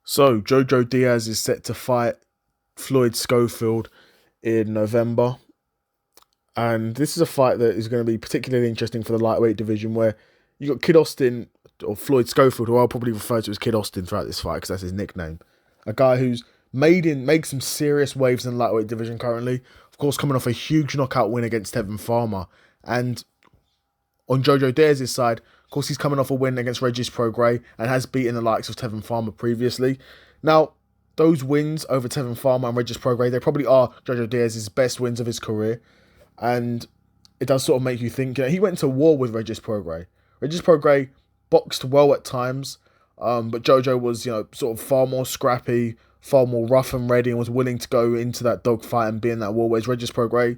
So, JoJo Diaz is set to fight Floyd Schofield in November. And this is a fight that is going to be particularly interesting for the lightweight division, where you got Kid Austin, or Floyd Schofield, who I'll probably refer to as Kid Austin throughout this fight because that's his nickname. A guy who's made some serious waves in the lightweight division currently. Of course, coming off a huge knockout win against Tevin Farmer. And on JoJo Diaz's side, of course, he's coming off a win against Regis Prograis and has beaten the likes of Tevin Farmer previously. Now, those wins over Tevin Farmer and Regis Prograis, they probably are JoJo Diaz's best wins of his career. And it does sort of make you think, he went to war with Regis Prograis. Regis Prograis boxed well at times, but JoJo was, sort of far more scrappy, far more rough and ready, and was willing to go into that dogfight and be in that war. Whereas Regis Prograis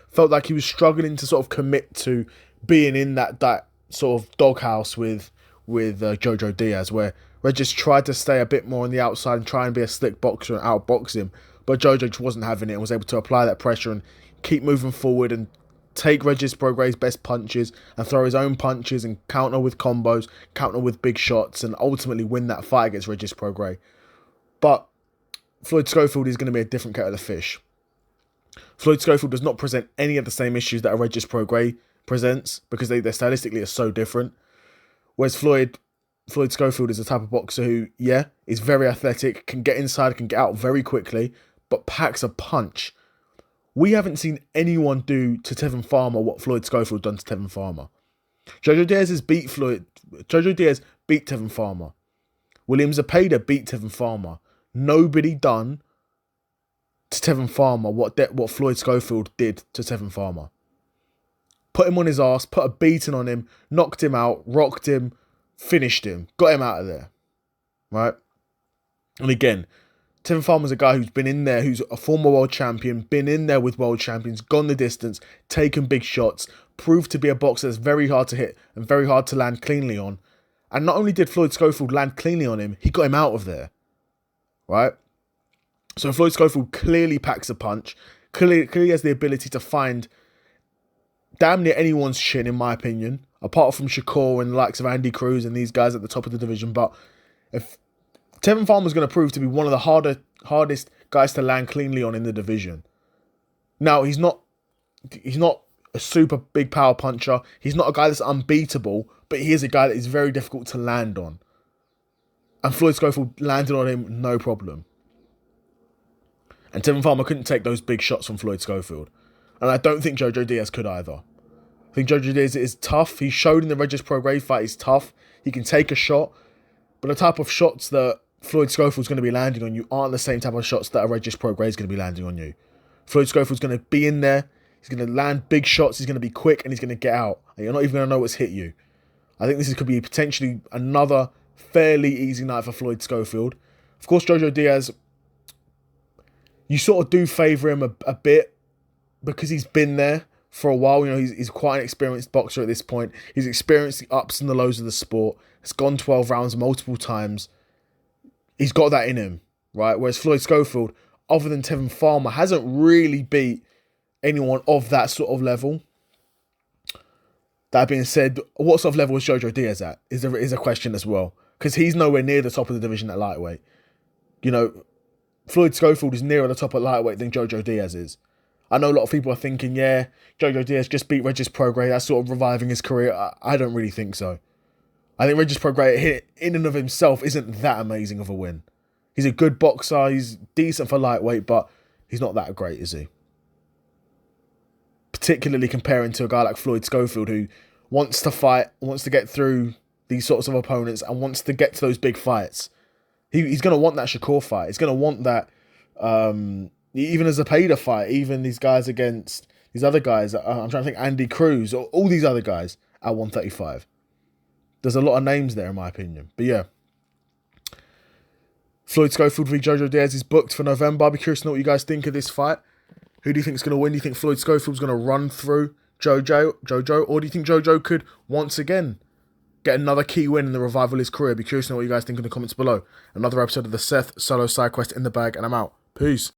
felt like he was struggling to sort of commit to being in that sort of doghouse with JoJo Diaz, where Regis tried to stay a bit more on the outside and try and be a slick boxer and outbox him, but JoJo just wasn't having it and was able to apply that pressure and keep moving forward and take Regis Prograis' best punches and throw his own punches and counter with combos, counter with big shots, and ultimately win that fight against Regis Prograis. But Floyd Schofield is going to be a different kettle of fish. Floyd Schofield does not present any of the same issues that a Regis Prograis presents because they stylistically are so different. Whereas Floyd Schofield is the type of boxer who, is very athletic, can get inside, can get out very quickly, but packs a punch. We haven't seen anyone do to Tevin Farmer what Floyd Schofield done to Tevin Farmer. JoJo Diaz beat Tevin Farmer. William Zepeda beat Tevin Farmer. Nobody done to Tevin Farmer what Floyd Schofield did to Tevin Farmer. Put him on his ass, put a beating on him, knocked him out, rocked him, finished him, got him out of there. Right? And again, Tevin Farmer's a guy who's been in there, who's a former world champion, been in there with world champions, gone the distance, taken big shots, proved to be a boxer that's very hard to hit and very hard to land cleanly on. And not only did Floyd Schofield land cleanly on him, he got him out of there. Right? So Floyd Schofield clearly packs a punch, clearly has the ability to find damn near anyone's chin, in my opinion, apart from Shakur and the likes of Andy Cruz and these guys at the top of the division. But if Tevin Farmer's going to prove to be one of the hardest guys to land cleanly on in the division. Now, he's not a super big power puncher. He's not a guy that's unbeatable, but he is a guy that is very difficult to land on. And Floyd Schofield landed on him, no problem. And Tevin Farmer couldn't take those big shots from Floyd Schofield. And I don't think JoJo Diaz could either. I think JoJo Diaz is tough. He showed in the Regis Prograis fight he's tough. He can take a shot. But the type of shots that Floyd Schofield's going to be landing on you aren't the same type of shots that a Regis Prograis is going to be landing on you. Floyd Schofield's going to be in there. He's going to land big shots. He's going to be quick and he's going to get out. And you're not even going to know what's hit you. I think this could be potentially another fairly easy night for Floyd Schofield. Of course, JoJo Diaz, you sort of do favour him a bit because he's been there for a while. He's quite an experienced boxer at this point. He's experienced the ups and the lows of the sport. He's gone 12 rounds multiple times. He's got that in him, right? Whereas Floyd Schofield, other than Tevin Farmer, hasn't really beat anyone of that sort of level. That being said, what sort of level is JoJo Diaz at? Is a question as well. Because he's nowhere near the top of the division at lightweight. Floyd Schofield is nearer the top at lightweight than JoJo Diaz is. I know a lot of people are thinking, JoJo Diaz just beat Regis Prograis. That's sort of reviving his career. I don't really think so. I think Regis Prograis in and of himself isn't that amazing of a win. He's a good boxer. He's decent for lightweight, but he's not that great, is he? Particularly comparing to a guy like Floyd Schofield, who wants to fight, wants to get through these sorts of opponents, and wants to get to those big fights. He's going to want that Shakur fight. He's going to want that, even as a Zepeda fight, even these guys against these other guys. I'm trying to think, Andy Cruz, or all these other guys at 135. There's a lot of names there, in my opinion. But yeah, Floyd Schofield v JoJo Diaz is booked for November. I'll be curious to know what you guys think of this fight. Who do you think is going to win? Do you think Floyd Schofield's going to run through JoJo? Or do you think JoJo could, once again, get another key win in the revival of his career? Be curious to know what you guys think in the comments below. Another episode of the Seth Solo Side Quest in the bag, and I'm out. Peace.